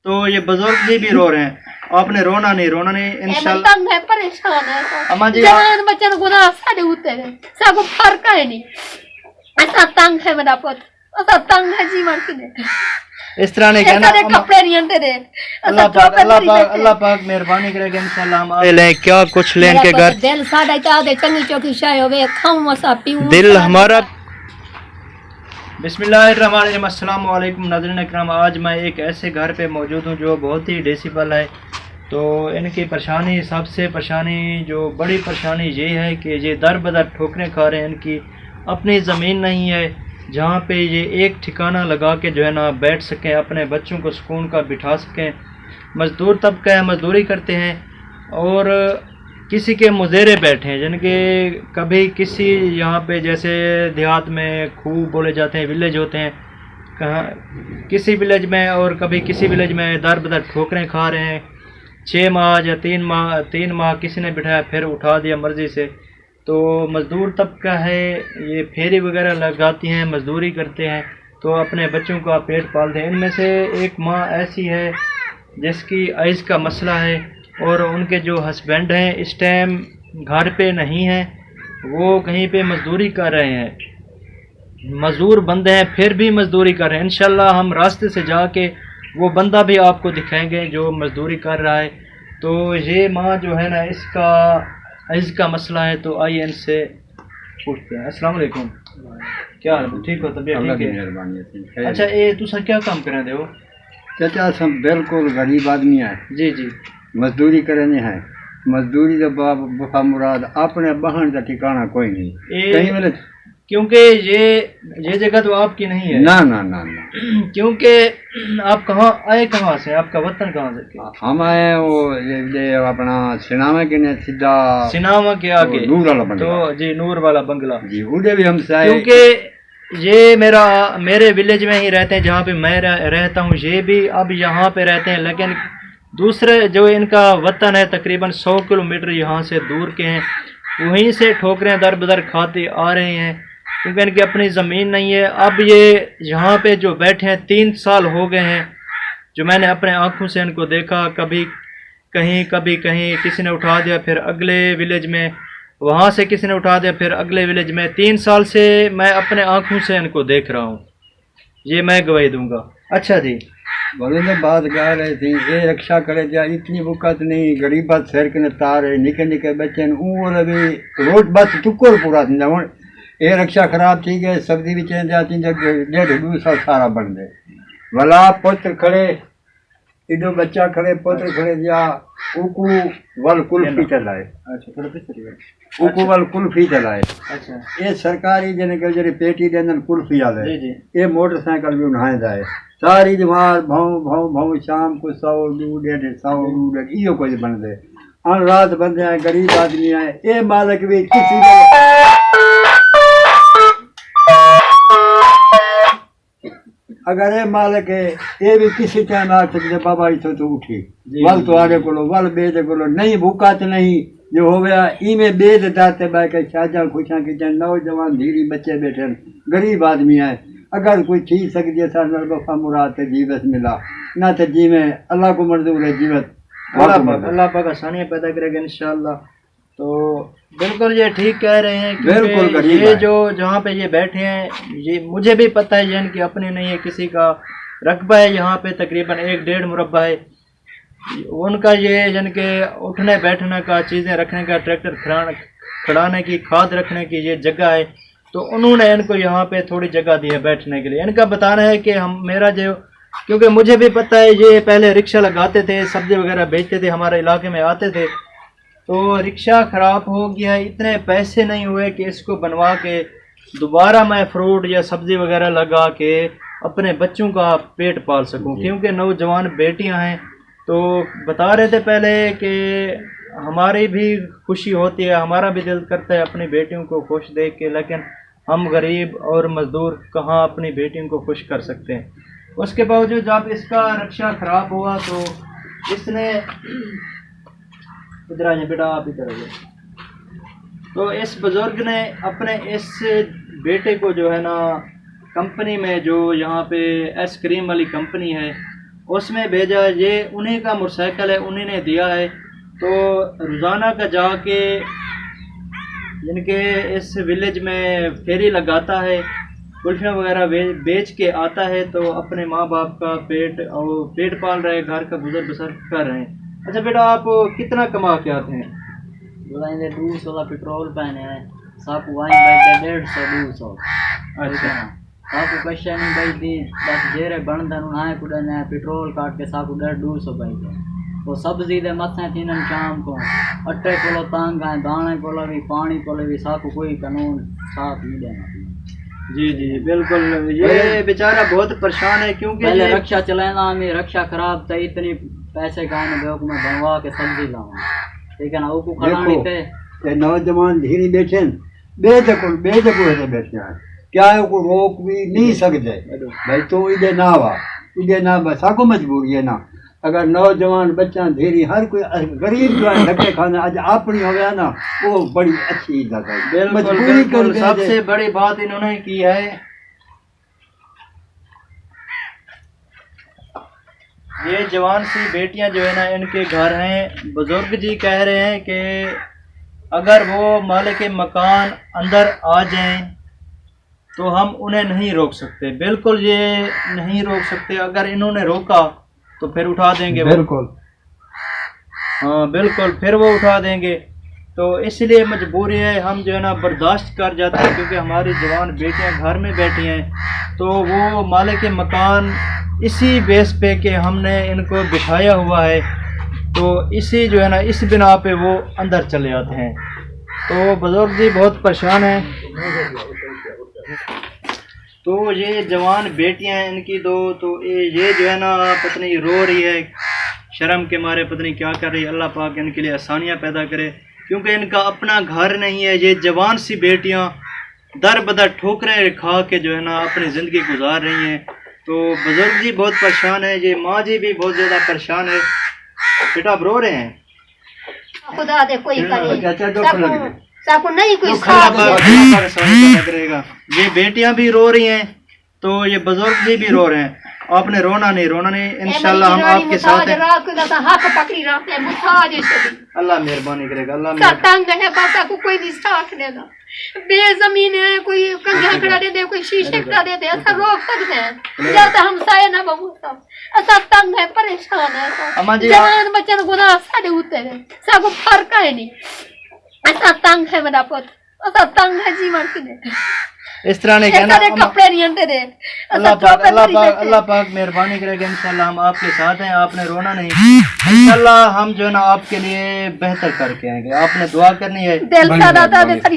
तो ये बुजुर्ग जी भी रो रहे हैं, आपने रोना नहीं इंशाल्लाह। तंग है, परेशान है अम्मा जी जवान बच्चन को ना सारे उतरे सब फर्क है नहीं, ऐसा तंग है मेरा पुत, ऐसा तंग है जीवन के इस तरह नहीं कहना। कपड़े नहीं आते रे, अल्लाह पाक मेहरबानी करेगा इंशाल्लाह हम लें क्या कुछ लें के घर। दिल साडा तादे चंगी चौकी शाय होवे खाऊं मसा पीऊं दिल हमारा। बिस्मिल्लाहिर्रहमानिर्रहीम, अस्सलाम वालेकुम नाज़रीन इकराम। आज मैं एक ऐसे घर पे मौजूद हूँ जो बहुत ही डेसिबल है। तो इनकी परेशानी, सबसे परेशानी जो बड़ी परेशानी ये है कि ये दर बदर ठोकरें खा रहे हैं। इनकी अपनी ज़मीन नहीं है जहाँ पे ये एक ठिकाना लगा के जो है ना बैठ सकें, अपने बच्चों को सुकून का बिठा सकें। मज़दूर तबका है, मज़दूरी करते हैं और किसी के मुजेरे बैठे हैं, जिनके कभी किसी यहाँ पे जैसे देहात में खूह बोले जाते हैं, विलेज होते हैं कहाँ किसी विलेज में, और कभी किसी विलेज में दर बदर ठोकरें खा रहे हैं। 6 माह या 3 माह किसी ने बिठाया, फिर उठा दिया मर्ज़ी से। तो मज़दूर तबका है, ये फेरी वगैरह लगाती हैं, मज़दूरी करते हैं, तो अपने बच्चों का पेट पालते हैं। इनमें से एक माँ ऐसी है जिसकी आइज़ का मसला है और उनके जो हस्बैंड हैं इस टाइम घर पे नहीं हैं, वो कहीं पे मज़दूरी कर रहे हैं। मज़दूर बंदे हैं फिर भी मज़दूरी कर रहे हैं। इंशाल्लाह हम रास्ते से जाके वो बंदा भी आपको दिखाएंगे जो मज़दूरी कर रहा है। तो ये माँ जो है ना, इसका आइज़ का मसला है, तो आइए इनसे पूछते हैं। अस्सलाम वालेकुम, क्या हाल है? ठीक हो? तबीयत ठीक है? अच्छा, ये तुसा क्या काम करें हो? चाचा सब बिल्कुल गरीब आदमी है जी जी, मजदूरी करने हैं। मजदूरी तो बफा मुराद अपने बहन का ठिकाना कोई नहीं कहीं वाले, क्योंकि ये जगह तो आपकी नहीं है। ना ना ना ना क्योंकि आप कहाँ आए, कहाँ से, आपका वतन कहाँ से? हम आए वो ये अपना सिनामा के ने सीधा सिनामा के आगे नूर वाला बंगला। तो जी, नूर वाला बंगला जी, उधर भी हमसे आए। क्योंकि ये मेरे विलेज में ही रहते हैं जहाँ पे मैं रहता हूँ। ये भी अब यहाँ पे रहते हैं, लेकिन दूसरे जो इनका वतन है तकरीबन 100 किलोमीटर यहाँ से दूर के हैं, वहीं से ठोकरें दर बदर खाते आ रहे हैं क्योंकि इनकी अपनी ज़मीन नहीं है। अब ये यहाँ पे जो बैठे हैं 3 साल हो गए हैं, जो मैंने अपने आँखों से इनको देखा। कभी कहीं किसी ने उठा दिया, फिर अगले विलेज में वहाँ से किसी ने उठा दिया, फिर अगले विलेज में। 3 साल से मैं अपने आँखों से इनको देख रहा हूँ, ये मैं गवाही दूंगा। अच्छा जी, बोले तो बात गा रहे थे, ये रक्षा करे जा इतनी बुकत नहीं, गरीबा शहर के तार निके निके बच्चे भी रोड बस टुकर पूरा जवन ये रक्षा खराब थी गए, सब्जी भी चेंज जाती 1.5-2 सारा बन गए। भला पुत्र खड़े इधो बच्चा खड़े, पुत्र खड़े जा उकू वल कुल्फी चलाए। अच्छा, उकू वल कुल्फी चलाए। अच्छा, ये सरकारी जने पेटी देन कुल्फी आले, ये मोटरसाइकिल भी उन्हाए जाए सारी जमार भाव शाम को 100 दूध 150 दूध इो कुछ बन दे। अन रात बंदे हैं, गरीब आदमी है, ये मालिक भी किसी अगर ये मालिक है ये भी किसी टाइम आ सकते बाबा इतो तो उठी वल तो आगे को वल बेद को नहीं भूखा तो नहीं जो हो गया इमें बेद दाते बह के शाजा खुशा की नौजवान धीरी बच्चे बैठे गरीब आदमी है। अगर कोई चीज सकती है सर बफा मुराद जीवत मिला ना तो जी में अल्लाह को मंजूर है जीवत, अल्लाह पाक आसानियाँ पैदा करेगा इंशाल्लाह। तो बिल्कुल ये ठीक कह रहे हैं, बिल्कुल ये जो जहाँ पे ये बैठे हैं, ये मुझे भी पता है, ये इनकी अपनी नहीं है, किसी का रकबा है यहाँ पे तकरीबन 1-1.5 मुरब्बा है उनका। ये जिनके उठने बैठने का, चीज़ें रखने का, ट्रैक्टर खड़ाने की, खाद रखने की ये जगह है, तो उन्होंने इनको यहाँ पे थोड़ी जगह दी है बैठने के लिए। इनका बताना है कि मेरा जो, क्योंकि मुझे भी पता है ये पहले रिक्शा लगाते थे, सब्जी वगैरह बेचते थे, हमारे इलाके में आते थे, तो रिक्शा ख़राब हो गया, इतने पैसे नहीं हुए कि इसको बनवा के दोबारा मैं फ्रूट या सब्ज़ी वगैरह लगा के अपने बच्चों का पेट पाल सकूं। क्योंकि नौजवान बेटियां हैं, तो बता रहे थे पहले कि हमारी भी खुशी होती है, हमारा भी दिल करता है अपनी बेटियों को खुश देख के, लेकिन हम गरीब और मज़दूर कहाँ अपनी बेटियों को खुश कर सकते हैं। उसके बावजूद जब इसका रिक्शा ख़राब हुआ तो इसने इधर आइए बेटा, आप इधर आइए। तो इस बुजुर्ग ने अपने इस बेटे को जो है ना कंपनी में, जो यहाँ पे आइसक्रीम वाली कंपनी है, उसमें भेजा। ये उन्हीं का मोटरसाइकिल है, उन्हीं ने दिया है। तो रोज़ाना का जाके इनके इस विलेज में फेरी लगाता है, कुल्फियाँ वगैरह बेच के आता है। तो अपने माँ बाप का पेट पाल रहे, घर का गुजर बसर कर रहे हैं। अच्छा बेटा, आप कितना कमा के आते हैं? 200 पेट्रोल पहने हैं, साकू वाइन बैठे 150 200। अच्छा, साकू पैसा नहीं बैठती, बस जेरे बनदन उन्हें कुछ ने पेट्रोल काट के साकू 150 बैठे। तो सब्जी दे मथे थीन शाम को अटे कोलो तंग है, दाने कोलो भी, पानी कोलो भी, साकू कोई कानून साथ नहीं देना। जी जी बिल्कुल, ये बेचारा बहुत परेशान है क्योंकि पहले रक्षा चलाना, हमें रक्षा खराब था, इतनी पैसे गाने में बनवा के सब्जी लाऊं, ठीक है ना। वो खड़ानी थे ये नौजवान धीरे बैठे बेदकुल बैठे हैं, क्या है को रोक भी नहीं सकते भाई। तो इधे ना वा, इधे ना बस आको मजबूरी है ना। अगर नौजवान बच्चा धीरे हर कोई गरीब जो है धक्के खाना आज अपनी हो गया ना, वो बड़ी अच्छी इज्जत है। बिल्कुल, सबसे बड़ी बात इन्होंने की है, ये जवान सी बेटियां जो है ना, इनके घर हैं। बुजुर्ग जी कह रहे हैं कि अगर वो मालिक के मकान अंदर आ जाएं तो हम उन्हें नहीं रोक सकते। बिल्कुल ये नहीं रोक सकते, अगर इन्होंने रोका तो फिर उठा देंगे। बिल्कुल, हाँ बिल्कुल, फिर वो उठा देंगे। तो इसलिए मजबूरी है, हम जो है ना बर्दाश्त कर जाते हैं क्योंकि हमारी जवान बेटियां घर में बैठी हैं। तो वो मालिक के मकान इसी बेस पे कि हमने इनको बिठाया हुआ है, तो इसी जो है ना इस बिना पे वो अंदर चले आते हैं। तो बुजुर्ग जी बहुत परेशान हैं। तो ये जवान बेटियां हैं इनकी दो, तो ये जो है ना पत्नी रो रही है शर्म के मारे, पत्नी क्या कर रही है। अल्लाह पाक इनके लिए आसानियाँ पैदा करे क्योंकि इनका अपना घर नहीं है। ये जवान सी बेटियां दर बदर ठोकरें खा के जो है ना अपनी ज़िंदगी गुजार रही हैं। तो बुजुर्ग जी बहुत परेशान है, ये माँ जी भी बहुत ज़्यादा परेशान है। बेटा आप रो रहे हैं? खुदा दे कोई करे, साकू नहीं कोई करेगा। ये बेटियां भी रो रही हैं, तो ये बुजुर्ग जी भी रो रहे हैं। आपने रोना नहीं, इंशाल्लाह हम आपके साथ हैं। अल्लाह मेहरबानी करेगा, अल्लाह तंग है बाबा को कोई नहीं साथ देगा। बेजमीन है, कोई कंघा खड़ा दे दे, कोई शीशे खड़ा दे दे, ऐसा रोक सकते हैं जब तक हम साए ना बहुत सब ऐसा तंग है, परेशान है। जवान बच्चन गुनाह साडे उते साको फर्क है नहीं, ऐसा तंग है मेरा पुत, ऐसा तंग है जीवन ने। इस तरह नहीं कहना, कपड़े नहीं आते रे। अल्लाह पाक मेहरबानी करेगा, इंशाल्लाह हम आपके साथ हैं। आपने रोना नहीं, इंशाल्लाह हम जो है ना आपके लिए बेहतर करके आएंगे। आपने दुआ करनी है,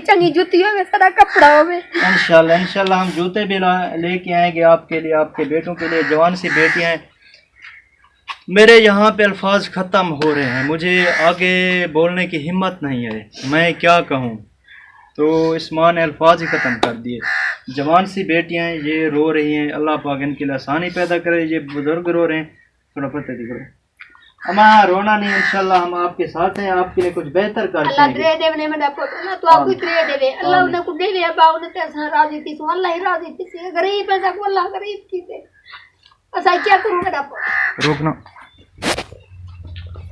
चंगी जूती हो सारा कपड़ा हो, इंशाल्लाह हम जूते भी लेके आएंगे आपके लिए, आपके बेटों के लिए। जवान सी बेटियां हैं। मेरे यहाँ पे अल्फाज ख़त्म हो रहे हैं, मुझे आगे बोलने की हिम्मत नहीं है, मैं क्या कहूँ। तो इस माँ ने अल्फाज ही ख़त्म कर दिए। जवान सी बेटियां हैं, ये रो रही हैं, अल्लाह पाक इनके लिए आसानी पैदा करे। ये बुजुर्ग रो रहे हैं, थोड़ा पता दिख रहा है। हमारा रोना नहीं, इंशाल्लाह हम आपके साथ हैं, आपके लिए कुछ बेहतर करते हैं। रोकना,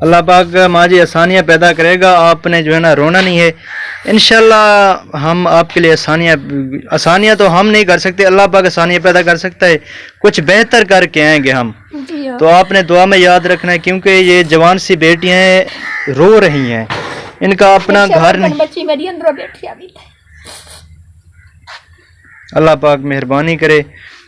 अल्लाह पाक माँ जी आसानियाँ पैदा करेगा। आपने जो है ना रोना नहीं है, इंशाल्लाह हम आपके लिए आसानियाँ तो हम नहीं कर सकते, अल्लाह पाक आसानियाँ पैदा कर सकता है। कुछ बेहतर करके आएंगे हम। तो आपने दुआ में याद रखना है क्योंकि ये जवान सी बेटियां रो रही हैं, इनका अपना घर नहीं। बच्ची मेरी अंदर बैठी अभी। अल्लाह पाक मेहरबानी करे।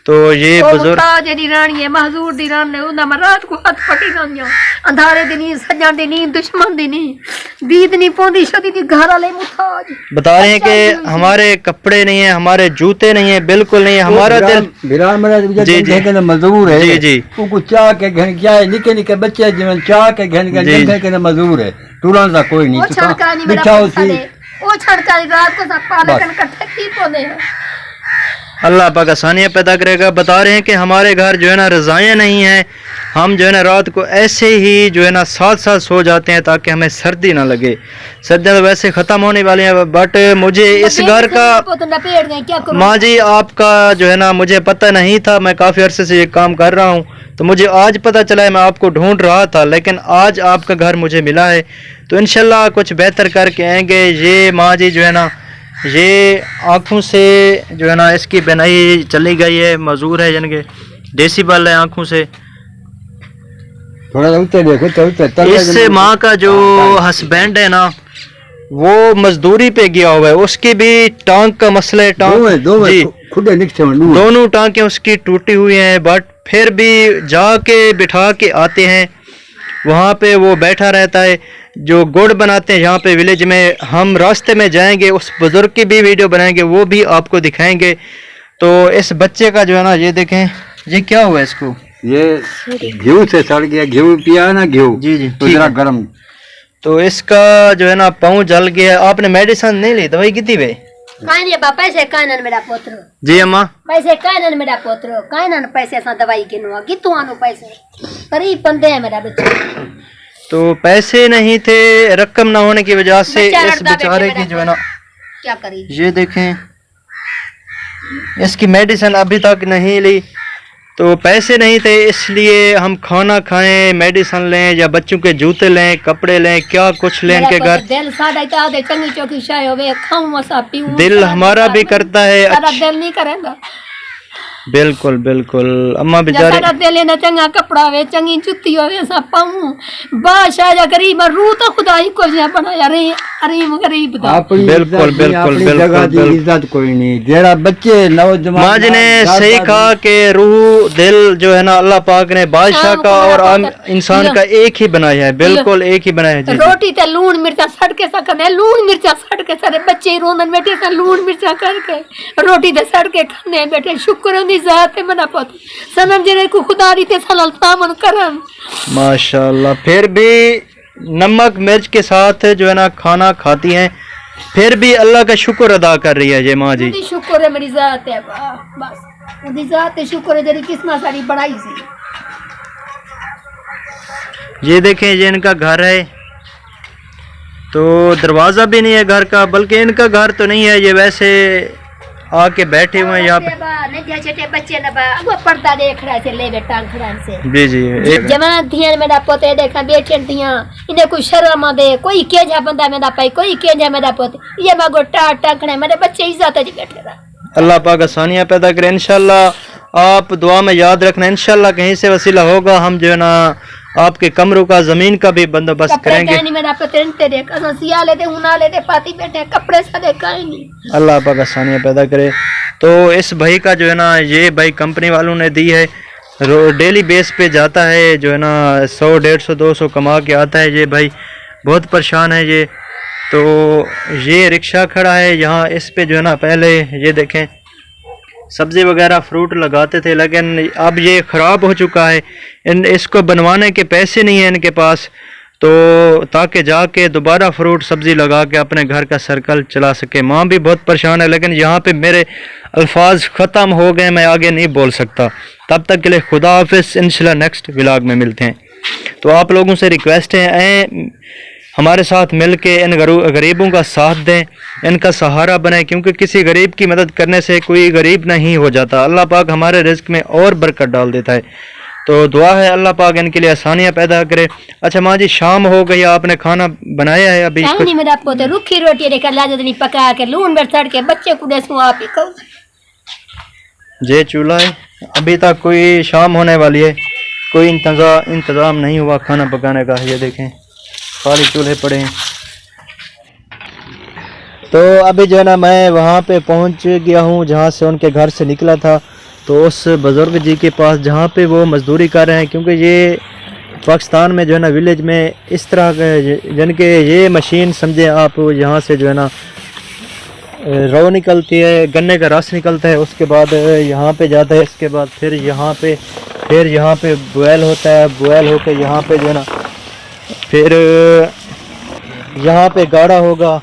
तो ये बुजुर्ग रानी है, महजूर दी रानी है, रात को हाथ पटी रानी अंधारे दिनी सजा दिनी दुश्मन दिनी दीद नहीं पौंदी शदी दी घर वाले मुताज बता रहे हैं कि हमारे कपड़े नहीं है, हमारे जूते नहीं है, बिल्कुल नहीं है। हमारा दिल मजदूर है। जी जी, चाह के घर क्या है, निके निके बच्चे जीवन चाह के घर मजदूर है, तुरंत सा कोई नहीं। अल्लाह पाक आसानियाँ पैदा करेगा। बता रहे हैं कि हमारे घर जो है ना रज़ाइयाँ नहीं हैं, हम जो है ना रात को ऐसे ही जो है ना साथ साथ सो जाते हैं ताकि हमें सर्दी ना लगे। सर्दियाँ तो वैसे ख़त्म होने वाली हैं, बट मुझे इस घर का माँ जी आपका जो है ना मुझे पता नहीं था। मैं काफ़ी अरसे से ये काम कर रहा हूँ, तो मुझे आज पता चला है। मैं आपको ढूंढ रहा था, लेकिन आज आपका घर मुझे मिला है, तो इंशाल्लाह कुछ बेहतर करके आएंगे। ये माँ जी जो है ना, ये आँखों से जो है ना इसकी बनाई चली गई है, मजूर है, यानी कि डेसिबल है आँखों से। थोड़ा उतर देखो तो उतर। इससे माँ का जो हस्बैंड है ना वो मजदूरी पे गया हुआ है, उसकी भी टांग का मसला है। टांग जी दोनों टांगें उसकी टूटी हुई हैं, बट फिर भी जाके बिठा के आते हैं, वहाँ पे वो बैठा रहता है। जो गुड़ बनाते हैं यहाँ पे विलेज में, हम रास्ते में जाएंगे, उस बुजुर्ग की भी वीडियो बनाएंगे, वो भी आपको दिखाएंगे। तो इस बच्चे का जो है ना, ये देखें, ये क्या हुआ है इसको, ये घी से सड़ गया, घी पिया ना, घी जी जी तो जरा गर्म। तो इसका जो है ना पाँव जल गया। आपने मेडिसिन नहीं ली, दवाई की थी वे? पैसे कानन मेरा पुत्र जी अम्मा, पैसे कानन मेरा पुत्र कानन पैसे सा दवाई गिनवा कितु आनु पैसे करीब बंदे है मेरा बच्चा। तो पैसे नहीं थे, रकम ना होने की वजह से इस बेचारे की जो है ना, क्या करी, ये देखें, इसकी मेडिसिन अभी तक नहीं ली। तो पैसे नहीं थे, इसलिए हम खाना खाएं, मेडिसिन लें, या बच्चों के जूते लें, कपड़े लें, क्या कुछ लें इनके घर। दिल साडा चाहे चंगी चौकी शाय होवे, खाऊं मसा पीऊं, दिल हमारा भी करता है। दिल नहीं करेगा। बिल्कुल बिल्कुल अम्मा बेचारे दिल ना चंगा कपड़ा होवे, चंगी जुत्ती होवे, सा पाऊं बादशाह या गरीब रू तो खुदा ही को बनाया रे, अरीम गरीब दा। बिल्कुल बिल्कुल बिल्कुल इज्जत कोई नहीं। जरा बच्चे नौजवान माँ जी ने सही कहा कि रूह दिल जो है ना अल्लाह पाक ने बादशाह का और आम इंसान का एक ही बनाया है, बिल्कुल एक ही बनाया है। रोटी ते लून मिर्चा सड़के सकने, लून मिर्चा सड़के सारे बच्चे रोंदन बेटे से लून मिर्चा करके रोटी ते सड़के खाने बेटे। शुक्र जाते मना पत सनम जरे को खुदारी ते सलाल तामन करम माशाल्लाह। फिर भी नमक मिर्च के साथ जो है ना खाना खाती हैं, फिर भी अल्लाह का शुक्र अदा कर रही है ये माँ जी। शुक्र है मेरी जात है, बस उदी जात है, शुक्र है जरी किस्मत सारी बढ़ाई सी। ये देखें, ये इनका घर है, तो दरवाजा भी नहीं है घर का, बल्कि इनका घर तो नहीं है, ये वैसे आके बैठे हुए हैं यहाँ पे। छोटे बच्चे ना वो पर्दा देख रहा है ले बेटा खड़ा से जी जी जमा धियान मेरा पोते देखा बेटे दिया इन्हें कोई शर्म दे, कोई के जा बंदा मेरा पाई, कोई के जा मेरा पोते, ये मगो टाकने मेरे बच्चे इज्जत जी बैठे रहा। अल्लाह पाक आसानियाँ पैदा करे इंशाल्लाह। आप दुआ में याद रखना, इंशाल्लाह कहीं से वसीला होगा, हम जो है ना आपके कमरों का, जमीन का भी बंदोबस्त करेंगे। अल्लाह पाक आसानियाँ पैदा करे। तो इस भाई का जो है ना, ये भाई कंपनी वालों ने दी है, डेली बेस पे जाता है, जो है ना 100 150 200 कमा के आता है। ये भाई बहुत परेशान है ये। तो ये रिक्शा खड़ा है यहाँ, इस पे जो है ना पहले ये देखें सब्ज़ी वगैरह फ्रूट लगाते थे, लेकिन अब ये ख़राब हो चुका है। इसको बनवाने के पैसे नहीं हैं इनके पास, तो ताकि जाके दोबारा फ्रूट सब्ज़ी लगा के अपने घर का सर्कल चला सके। माँ भी बहुत परेशान है, लेकिन यहाँ पे मेरे अल्फाज ख़त्म हो गए, मैं आगे नहीं बोल सकता। तब तक के लिए खुदा हाफिज़, इंशाल्लाह नेक्स्ट व्लॉग में मिलते हैं। तो आप लोगों से रिक्वेस्ट है, हमारे साथ मिल के इन गरीबों का साथ दें, इनका सहारा बने, क्योंकि किसी गरीब की मदद करने से कोई गरीब नहीं हो जाता। अल्लाह पाक हमारे रिज़्क़ में और बरकत डाल देता है। तो दुआ है अल्लाह पाक इनके लिए आसानियाँ पैदा करे। अच्छा माँ जी, शाम हो गई, आपने खाना बनाया है अभी? नहीं मेरा पोते रुखी रोटी लेकर लाजनी पका के लून मिर्च सड़ के बच्चे को देसूं आप ही खाओ। ये चूल्हा है, अभी तक कोई शाम होने वाली है, कोई इंतज़ाम नहीं हुआ खाना पकाने का। ये देखें खाली चूल्हे पड़े हैं। तो अभी जो है ना मैं वहाँ पे पहुँच गया हूँ जहाँ से उनके घर से निकला था। तो उस बुज़ुर्ग जी के पास जहाँ पे वो मज़दूरी कर रहे हैं, क्योंकि ये पाकिस्तान में जो है ना विलेज में इस तरह यानी कि ये मशीन समझे आप, यहाँ से जो है ना रौ निकलती है, गन्ने का रस निकलता है, उसके बाद यहाँ पे जाता है, इसके बाद फिर यहाँ पे बॉयल होता है, बॉयल होकर यहाँ पे जो है ना फिर यहाँ पे गाढ़ा होगा,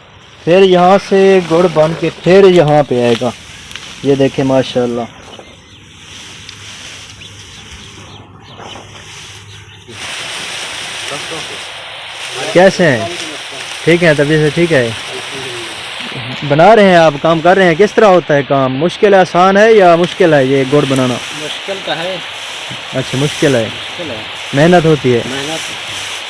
फिर यहाँ से गुड़ बन के फिर यहाँ पे आएगा। ये देखें माशाल्लाह। कैसे हैं? ठीक है, तबीयत से ठीक है? बना रहे हैं आप, काम कर रहे हैं? किस तरह होता है काम? मुश्किल है, आसान है या मुश्किल है ये गुड़ बनाना? मुश्किल का है। अच्छा, मुश्किल है, मेहनत होती है।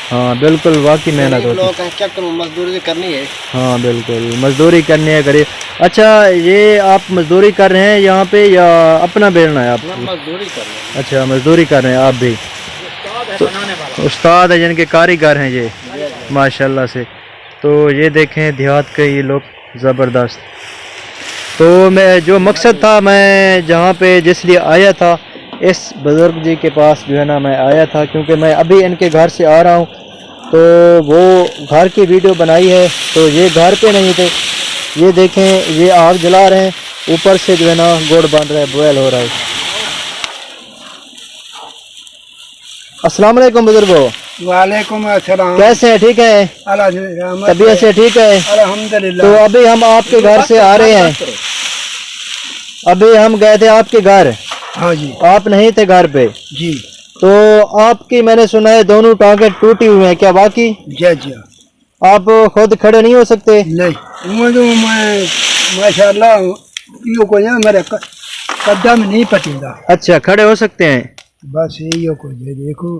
हाँ बिल्कुल, वाकई मेहनत होती है। चक्कर मजदूरी करनी है। हाँ बिल्कुल, मजदूरी करनी है गरीब। अच्छा, ये आप मजदूरी कर रहे हैं यहाँ पे या अपना बेलना है आप? मजदूरी कर रहे हैं। अच्छा, मजदूरी कर रहे हैं आप भी। तो उस्ताद है जिनके कारीगर हैं ये माशाल्लाह से। तो ये देखें देहात के ये लोग ज़बरदस्त। तो मैं जो मकसद था, मैं जहाँ पे जिस लिए आया था, इस बुज़ुर्ग जी के पास जो है ना मैं आया था, क्योंकि मैं अभी इनके घर से आ रहा हूँ। तो वो घर की वीडियो बनाई है, तो ये घर पे नहीं थे। ये देखें, ये आग जला रहे हैं, ऊपर से जो है ना गुड़ बन रहा है, बॉयल हो रहा है। अस्सलाम वालेकुम बुजुर्गो। वालेकुम अस्सलाम। कैसे हैं? ठीक है? तबीयत से ठीक है? अल्हम्दुलिल्लाह। तो अभी हम आपके घर से आ रहे हैं। अभी हम गए थे आपके घर। हाँ जी। आप नहीं थे घर पे जी। तो आपकी मैंने सुना है दोनों टांगे टूटी हुई हैं, क्या वाकई? जी जी। आप खुद खड़े नहीं हो सकते? नहीं, मैं माशाल्लाह यो को ना मेरे कदम नहीं पटीदा। अच्छा, खड़े हो सकते हैं? बस यही को देखो,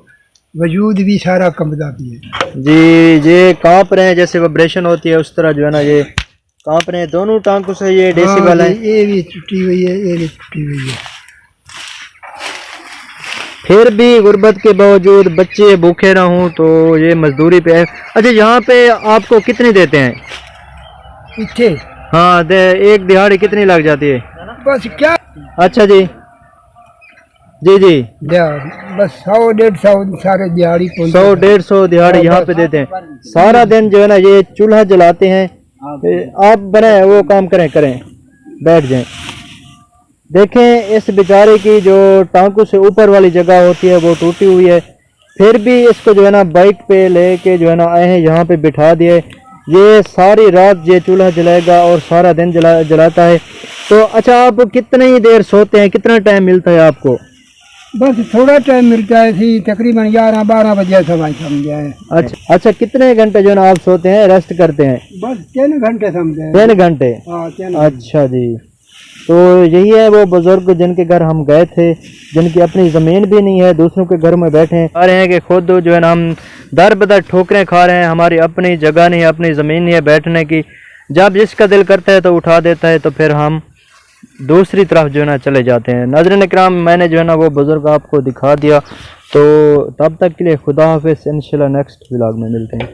वजूद भी सारा कंबदा भी है जी। ये कांप रहे हैं, जैसे वाइब्रेशन होती है उस तरह जो है ना ये कांप रहे हैं दोनों टांगों से। ये डेसिबल है। ये भी टूटी हुई है, ये भी टूटी हुई है। फिर भी गुर्बत के बावजूद बच्चे भूखे ना हों तो ये मजदूरी पे है। अच्छा, यहाँ पे आपको कितनी देते हैं? इतने हाँ, एक दिहाड़ी कितनी लग जाती है? बस क्या। अच्छा जी जी जी। बस 100-150 सारे दिहाड़ी को 100-150 दिहाड़ी यहाँ पे देते हैं। सारा दिन जो है ना ये चूल्हा जलाते हैं। आप बनाए वो काम करें, बैठ जाएं। देखें इस बेचारे की जो टांकों से ऊपर वाली जगह होती है वो टूटी हुई है, फिर भी इसको जो है ना बाइक पे लेके जो है ना आए हैं, यहाँ पे बिठा दिए। ये सारी रात ये चूल्हा जलाएगा और सारा दिन जलाता है। तो अच्छा, आप कितनी ही देर सोते हैं? कितना टाइम मिलता है आपको? बस थोड़ा टाइम मिलता है, तकरीबन 11-12 बजे समझे। अच्छा, कितने घंटे जो है ना आप सोते हैं, रेस्ट करते हैं? बस 3 घंटे समझे। 3 घंटे? अच्छा जी। तो यही है वो बुजुर्ग जिनके घर हम गए थे, जिनकी अपनी ज़मीन भी नहीं है, दूसरों के घर में बैठे हैं। आ रहे हैं कि खुद जो है ना हम दर बदर ठोकरें खा रहे हैं, हमारी अपनी जगह नहीं है, अपनी ज़मीन नहीं है बैठने की। जब जिसका दिल करता है तो उठा देता है, तो फिर हम दूसरी तरफ जो है ना चले जाते हैं। नाज़रीन इकराम, मैंने जो है ना वो बुजुर्ग आपको दिखा दिया। तो तब तक के लिए खुदा हाफिज़, इंशाल्लाह नेक्स्ट व्लॉग में मिलते हैं।